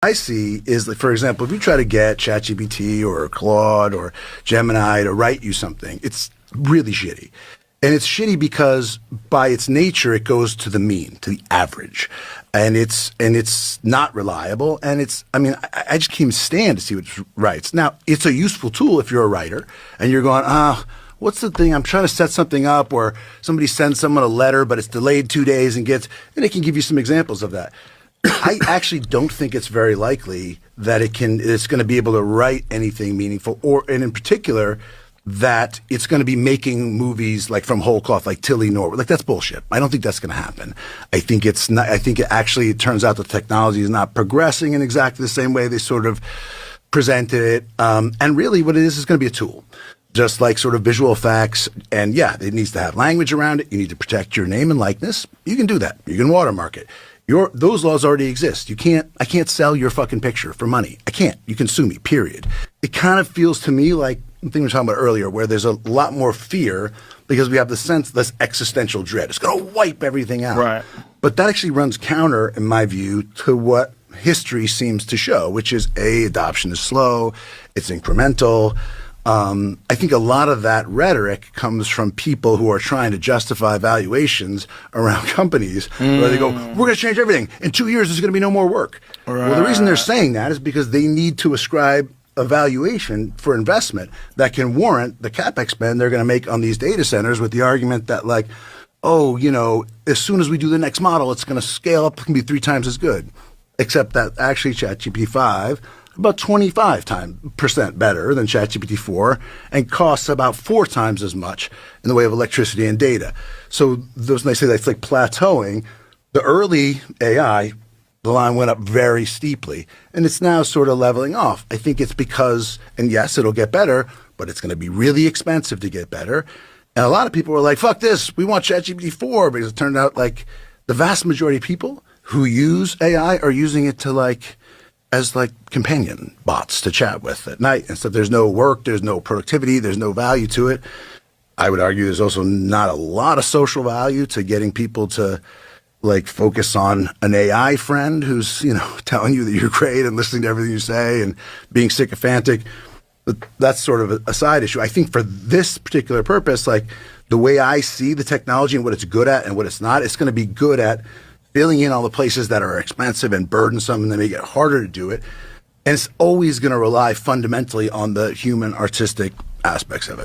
I see is, like, for example, if you try to get ChatGPT or Claude or Gemini to write you something, it's really shitty. And it's shitty because by its nature, it goes to the mean, to the average. And it's not reliable. And I just can't even stand to see what it writes. Now, it's a useful tool if you're a writer and you're going, what's the thing? I'm trying to set something up, or somebody sends someone a letter, but it's delayed 2 days and it can give you some examples of that. I actually don't think it's very likely that it's going to be able to write anything meaningful, and in particular, that it's going to be making movies like from whole cloth, like Tilly Norwood. Like, that's bullshit. I don't think that's going to happen. I think it's not. I think it turns out the technology is not progressing in exactly the same way they sort of presented it. And really, what it is going to be a tool. Just like sort of visual effects, and yeah, it needs to have language around it. You need to protect your name and likeness. You can do that. You can watermark it. Those laws already exist. I can't sell your fucking picture for money. I can't. You can sue me, period. It kind of feels to me like the thing we were talking about earlier, where there's a lot more fear because we have this existential dread. It's going to wipe everything out. Right. But that actually runs counter, in my view, to what history seems to show, which is adoption is slow, it's incremental. I think a lot of that rhetoric comes from people who are trying to justify valuations around companies where they go, we're going to change everything. In 2 years, there's going to be no more work. Right. Well, the reason they're saying that is because they need to ascribe a valuation for investment that can warrant the CapEx spend they're going to make on these data centers, with the argument that, like, as soon as we do the next model, it's going to scale up and be 3 times as good. Except that actually ChatGPT 5 about 25% better than ChatGPT 4 and costs about 4 times as much in the way of electricity and data. So when they say that's like plateauing, the early AI, the line went up very steeply, and it's now sort of leveling off. I think it's because, and yes, it'll get better, but it's going to be really expensive to get better. And a lot of people were like, fuck this, we want ChatGPT 4, because it turned out like the vast majority of people who use AI are using it to as companion bots to chat with at night. And so there's no work, there's no productivity, there's no value to it. I would argue there's also not a lot of social value to getting people to focus on an AI friend who's, telling you that you're great and listening to everything you say and being sycophantic. But that's sort of a side issue. I think for this particular purpose, the way I see the technology and what it's good at and what it's not, it's going to be good at filling in all the places that are expensive and burdensome and they make it harder to do it. And it's always going to rely fundamentally on the human artistic aspects of it.